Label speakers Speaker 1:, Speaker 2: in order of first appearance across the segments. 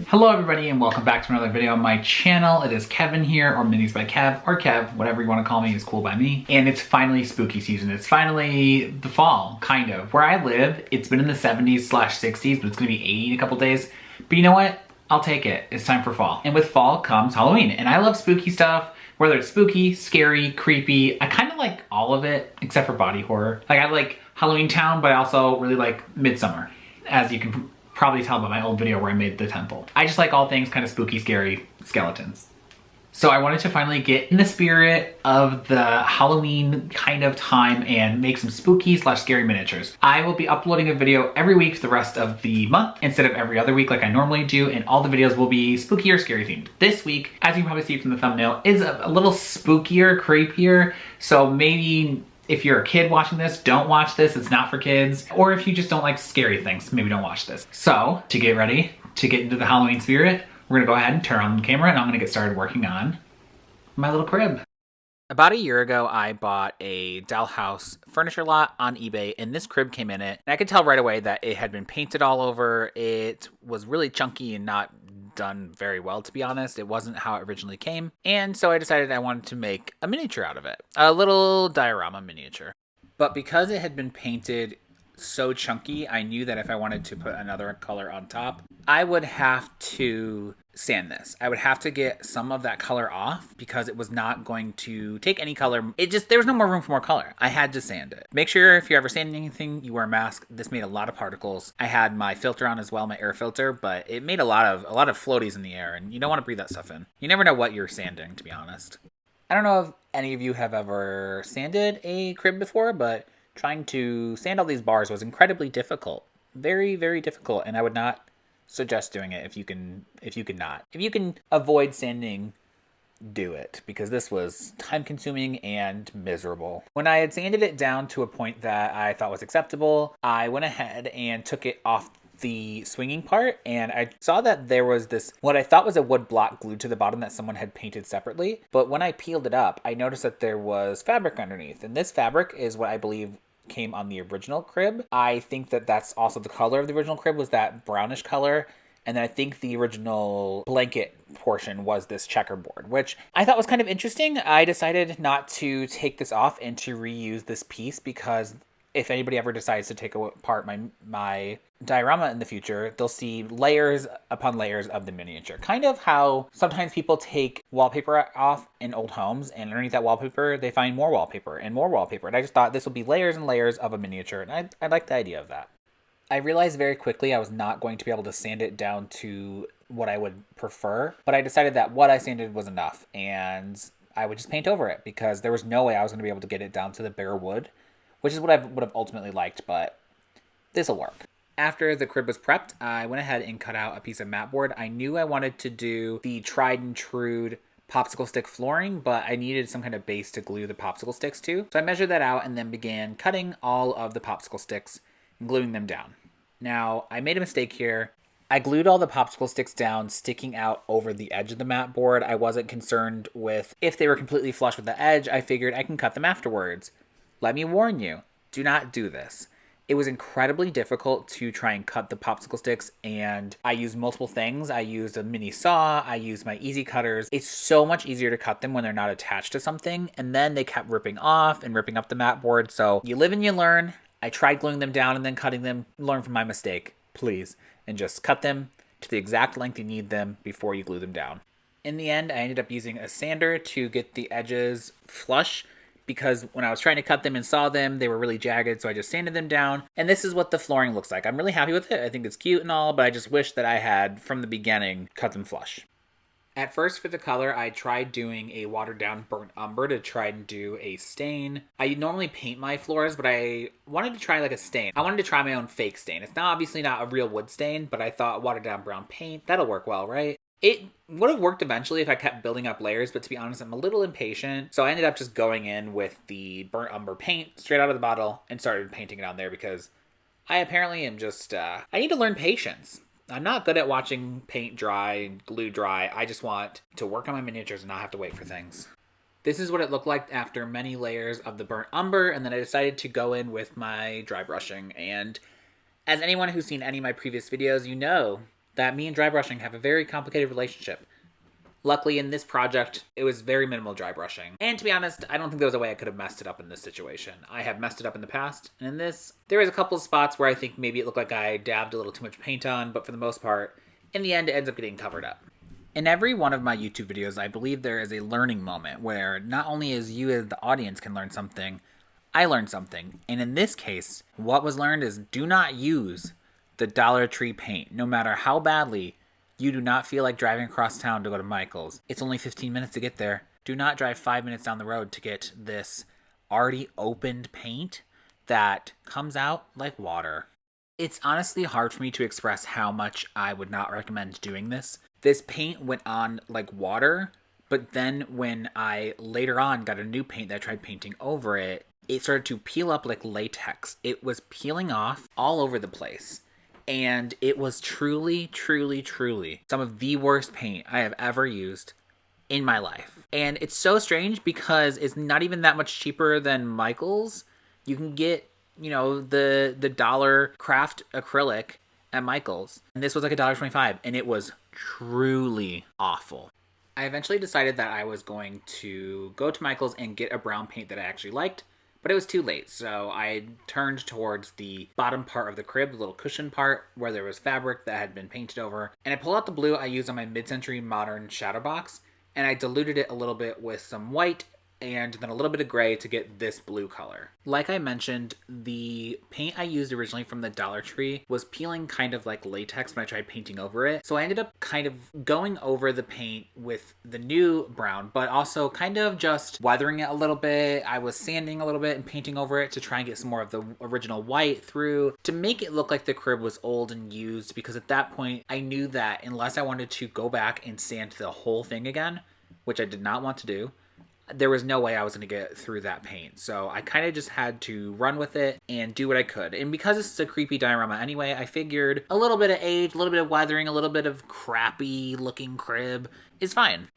Speaker 1: Hello everybody and welcome back to another video on my channel. It is Kevin here, or Minis by Kev, or Kev, whatever you want to call me is cool by me. And it's finally spooky season. It's finally the fall, kind of. Where I live, it's been in the 70s/60s, but it's gonna be 80 in a couple days. But you know what? I'll take it. It's time for fall. And with fall comes Halloween. And I love spooky stuff, whether it's spooky, scary, creepy. I kind of like all of it, except for body horror. Like I like Halloween Town, but I also really like Midsummer, as you can probably tell by my old video where I made the temple. I just like all things kind of spooky, scary skeletons. So I wanted to finally get in the spirit of the Halloween kind of time and make some spooky/scary miniatures. I will be uploading a video every week for the rest of the month instead of every other week like I normally do, and all the videos will be spooky or scary themed. This week, as you can probably see from the thumbnail, is a little spookier, creepier, so maybe if you're a kid watching this, don't watch this, it's not for kids. Or if you just don't like scary things, maybe don't watch this. So, to get ready to get into the Halloween spirit, we're gonna go ahead and turn on the camera and I'm gonna get started working on my little crib. About a year ago, I bought a dollhouse furniture lot on eBay and this crib came in it. And I could tell right away that it had been painted all over. It was really chunky and not done very well, to be honest. It wasn't how it originally came. And so I decided I wanted to make a miniature out of it. A little diorama miniature. But because it had been painted so chunky, I knew that if I wanted to put another color on top, I would have to sand this. I would have to get some of that color off because it was not going to take any color. There was no more room for more color. I had to sand it. Make sure if you're ever sanding anything, you wear a mask. This made a lot of particles. I had my filter on as well, my air filter, but it made a lot of floaties in the air, and you don't want to breathe that stuff in. You never know what you're sanding, to be honest. I don't know if any of you have ever sanded a crib before, but trying to sand all these bars was incredibly difficult. Very, very difficult, and I would not suggest doing it if you can avoid sanding, do it, because this was time consuming and miserable. When I had sanded it down to a point that I thought was acceptable, I went ahead and took it off the swinging part, and I saw that there was this, what I thought was a wood block glued to the bottom that someone had painted separately, but when I peeled it up, I noticed that there was fabric underneath, and this fabric is what I believe came on the original crib. I think that that's also the color of the original crib, was that brownish color, and then I think the original blanket portion was this checkerboard, which I thought was kind of interesting. I decided not to take this off and to reuse this piece because if anybody ever decides to take apart my diorama in the future, they'll see layers upon layers of the miniature. Kind of how sometimes people take wallpaper off in old homes, and underneath that wallpaper, they find more wallpaper and more wallpaper. And I just thought this would be layers and layers of a miniature, and I like the idea of that. I realized very quickly I was not going to be able to sand it down to what I would prefer, but I decided that what I sanded was enough, and I would just paint over it because there was no way I was going to be able to get it down to the bare wood, which is what I would have ultimately liked, but this'll work. After the crib was prepped, I went ahead and cut out a piece of mat board. I knew I wanted to do the tried and true popsicle stick flooring, but I needed some kind of base to glue the popsicle sticks to. So I measured that out and then began cutting all of the popsicle sticks and gluing them down. Now, I made a mistake here. I glued all the popsicle sticks down, sticking out over the edge of the mat board. I wasn't concerned with if they were completely flush with the edge. I figured I can cut them afterwards. Let me warn you, do not do this. It was incredibly difficult to try and cut the popsicle sticks, and I used multiple things. I used a mini saw, I used my easy cutters. It's so much easier to cut them when they're not attached to something, and then they kept ripping off and ripping up the mat board. So you live and you learn. I tried gluing them down and then cutting them. Learn from my mistake, please, and just cut them to the exact length you need them before you glue them down. In the end, I ended up using a sander to get the edges flush, because when I was trying to cut them and saw them, they were really jagged, so I just sanded them down. And this is what the flooring looks like. I'm really happy with it. I think it's cute and all, but I just wish that I had, from the beginning, cut them flush. At first, for the color, I tried doing a watered-down burnt umber to try and do a stain. I normally paint my floors, but I wanted to try like a stain. I wanted to try my own fake stain. It's obviously not a real wood stain, but I thought watered-down brown paint, that'll work well, right? It would have worked eventually if I kept building up layers, but to be honest, I'm a little impatient. So I ended up just going in with the burnt umber paint straight out of the bottle and started painting it on there because I apparently am just, I need to learn patience. I'm not good at watching paint dry and glue dry. I just want to work on my miniatures and not have to wait for things. This is what it looked like after many layers of the burnt umber, and then I decided to go in with my dry brushing. And as anyone who's seen any of my previous videos, you know that me and dry brushing have a very complicated relationship. Luckily, in this project, it was very minimal dry brushing. And to be honest, I don't think there was a way I could have messed it up in this situation. I have messed it up in the past, and in this, there was a couple of spots where I think maybe it looked like I dabbed a little too much paint on, but for the most part, in the end, it ends up getting covered up. In every one of my YouTube videos, I believe there is a learning moment where not only as you as the audience can learn something, I learned something. And in this case, what was learned is do not use the Dollar Tree paint, no matter how badly you do not feel like driving across town to go to Michael's. It's only 15 minutes to get there. Do not drive 5 minutes down the road to get this already opened paint that comes out like water. It's honestly hard for me to express how much I would not recommend doing this. This paint went on like water, but then when I later on got a new paint that I tried painting over it, it started to peel up like latex. It was peeling off all over the place. And it was truly, truly, truly some of the worst paint I have ever used in my life. And it's so strange because it's not even that much cheaper than Michael's. You can get, the dollar craft acrylic at Michael's. And this was like $1.25, and it was truly awful. I eventually decided that I was going to go to Michael's and get a brown paint that I actually liked. But it was too late, so I turned towards the bottom part of the crib, the little cushion part, where there was fabric that had been painted over. And I pulled out the blue I used on my mid-century modern shadow box, and I diluted it a little bit with some white and then a little bit of gray to get this blue color. Like I mentioned, the paint I used originally from the Dollar Tree was peeling kind of like latex when I tried painting over it. So I ended up kind of going over the paint with the new brown, but also kind of just weathering it a little bit. I was sanding a little bit and painting over it to try and get some more of the original white through to make it look like the crib was old and used, because at that point I knew that unless I wanted to go back and sand the whole thing again, which I did not want to do, there was no way I was going to get through that paint. So I kind of just had to run with it and do what I could. And because this is a creepy diorama anyway, I figured a little bit of age, a little bit of weathering, a little bit of crappy looking crib is fine.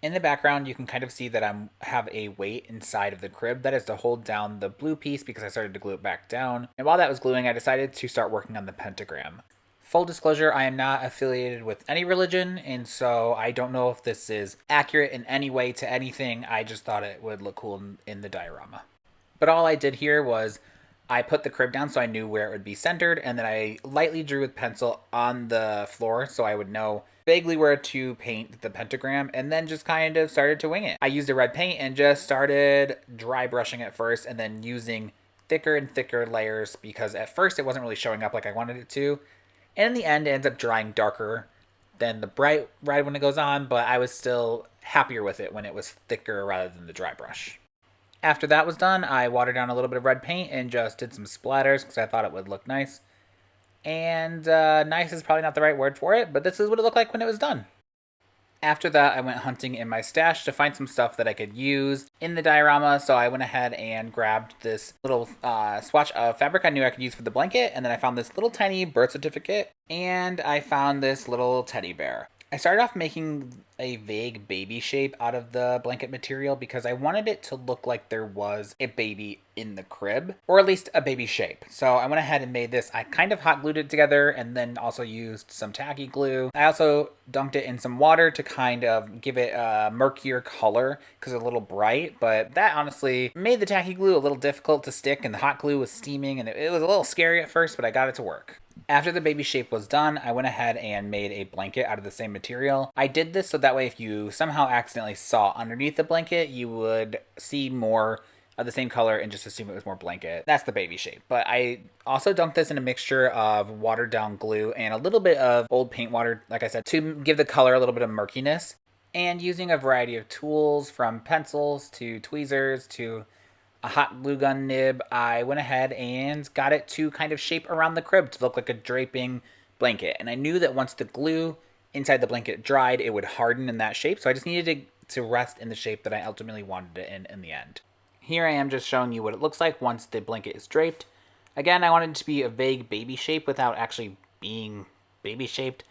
Speaker 1: In the background, you can kind of see that I have a weight inside of the crib. That is to hold down the blue piece because I started to glue it back down. And while that was gluing, I decided to start working on the pentagram. Full disclosure, I am not affiliated with any religion, and so I don't know if this is accurate in any way to anything. I just thought it would look cool in the diorama. But all I did here was I put the crib down so I knew where it would be centered, and then I lightly drew with pencil on the floor so I would know vaguely where to paint the pentagram, and then just kind of started to wing it. I used a red paint and just started dry brushing at first, and then using thicker and thicker layers because at first it wasn't really showing up like I wanted it to. And in the end, it ends up drying darker than the bright red when it goes on, but I was still happier with it when it was thicker rather than the dry brush. After that was done, I watered down a little bit of red paint and just did some splatters because I thought it would look nice. And nice is probably not the right word for it, but this is what it looked like when it was done. After that, I went hunting in my stash to find some stuff that I could use in the diorama, so I went ahead and grabbed this little swatch of fabric I knew I could use for the blanket, and then I found this little tiny birth certificate, and I found this little teddy bear. I started off making a vague baby shape out of the blanket material because I wanted it to look like there was a baby in the crib, or at least a baby shape. So I went ahead and made this. I kind of hot glued it together and then also used some tacky glue. I also dunked it in some water to kind of give it a murkier color because it's a little bright, but that honestly made the tacky glue a little difficult to stick, and the hot glue was steaming, and it was a little scary at first, but I got it to work. After the baby shape was done, I went ahead and made a blanket out of the same material. I did this so that way if you somehow accidentally saw underneath the blanket, you would see more of the same color and just assume it was more blanket. That's the baby shape. But I also dunked this in a mixture of watered down glue and a little bit of old paint water, like I said, to give the color a little bit of murkiness. And using a variety of tools from pencils to tweezers to a hot glue gun nib, I went ahead and got it to kind of shape around the crib to look like a draping blanket. And I knew that once the glue inside the blanket dried, it would harden in that shape. So I just needed to rest in the shape that I ultimately wanted it in the end. Here I am just showing you what it looks like once the blanket is draped. Again, I wanted it to be a vague baby shape without actually being baby shaped.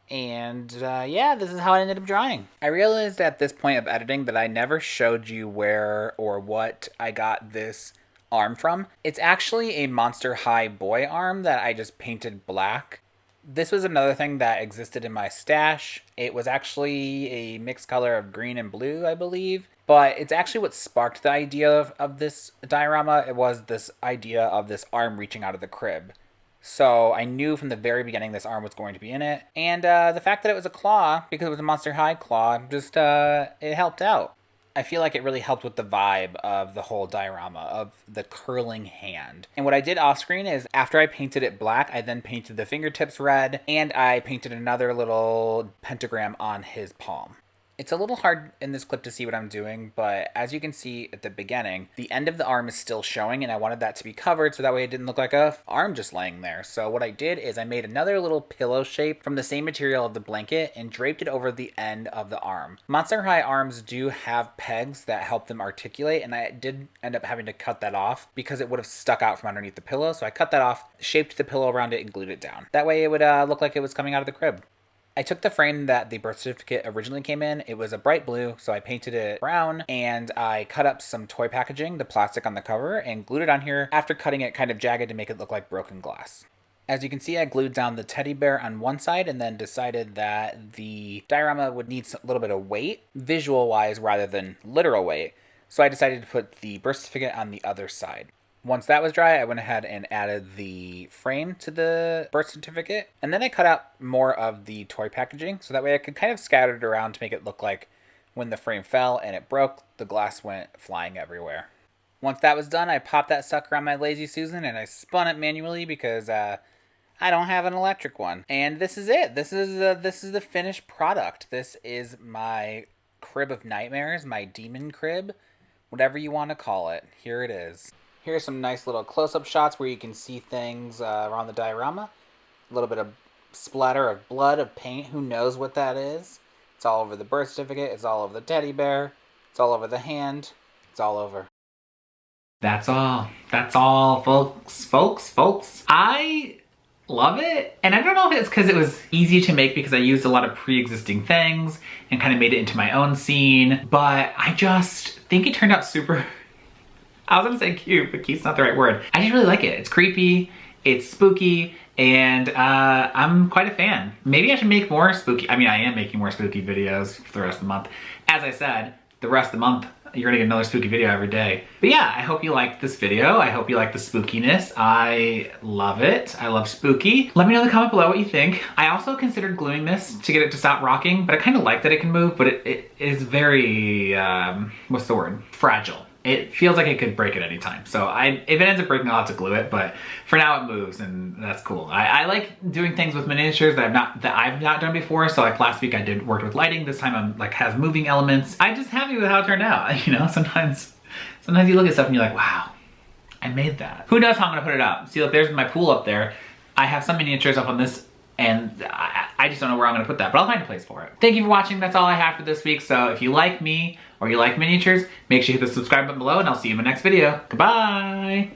Speaker 1: And yeah, this is how it ended up drying. I realized at this point of editing that I never showed you where or what I got this arm from. It's actually a Monster High boy arm that I just painted black. This was another thing that existed in my stash. It was actually a mixed color of green and blue, I believe. But it's actually what sparked the idea of this diorama. It was this idea of this arm reaching out of the crib. So I knew from the very beginning this arm was going to be in it. And the fact that it was a claw, because it was a Monster High claw, just it helped out. I feel like it really helped with the vibe of the whole diorama, of the curling hand. And what I did off screen is after I painted it black, I then painted the fingertips red, and I painted another little pentagram on his palm. It's a little hard in this clip to see what I'm doing, but as you can see at the beginning, the end of the arm is still showing, and I wanted that to be covered so that way it didn't look like a arm just laying there. So what I did is I made another little pillow shape from the same material of the blanket and draped it over the end of the arm. Monster High arms do have pegs that help them articulate, and I did end up having to cut that off because it would have stuck out from underneath the pillow. So I cut that off, shaped the pillow around it, and glued it down. That way it would look like it was coming out of the crib. I took the frame that the birth certificate originally came in. It was a bright blue, so I painted it brown, and I cut up some toy packaging, the plastic on the cover, and glued it on here after cutting it kind of jagged to make it look like broken glass. As you can see, I glued down the teddy bear on one side and then decided that the diorama would need a little bit of weight, visual-wise rather than literal weight, so I decided to put the birth certificate on the other side. Once that was dry, I went ahead and added the frame to the birth certificate, and then I cut out more of the toy packaging, so that way I could kind of scatter it around to make it look like when the frame fell and it broke, the glass went flying everywhere. Once that was done, I popped that sucker on my Lazy Susan and I spun it manually because I don't have an electric one. And this is it. This is the finished product. This is my crib of nightmares, my demon crib, whatever you want to call it. Here it is. Here's some nice little close-up shots where you can see things around the diorama. A little bit of splatter of blood, of paint. Who knows what that is? It's all over the birth certificate. It's all over the teddy bear. It's all over the hand. It's all over. That's all. That's all, folks. I love it. And I don't know if it's because it was easy to make because I used a lot of pre-existing things and kind of made it into my own scene. But I just think it turned out super... I was gonna say cute, but cute's not the right word. I just really like it. It's creepy, it's spooky, and I'm quite a fan. Maybe I should make more spooky, I am making more spooky videos for the rest of the month. As I said, the rest of the month, you're gonna get another spooky video every day. But yeah, I hope you liked this video. I hope you like the spookiness. I love it. I love spooky. Let me know in the comment below what you think. I also considered gluing this to get it to stop rocking, but I kind of like that it can move, but it is very, what's the word? Fragile. It feels like it could break at any time. So if it ends up breaking, I'll have to glue it, but for now it moves and that's cool. I like doing things with miniatures that I've not done before. So like last week I worked with lighting. This time I'm like has moving elements. I'm just happy with how it turned out. You know, sometimes you look at stuff and you're like, wow, I made that. Who knows how I'm gonna put it up? See, look, there's my pool up there. I have some miniatures up on this and I just don't know where I'm gonna put that, but I'll find a place for it. Thank you for watching. That's all I have for this week. So if you like me or you like miniatures, make sure you hit the subscribe button below and I'll see you in my next video. Goodbye.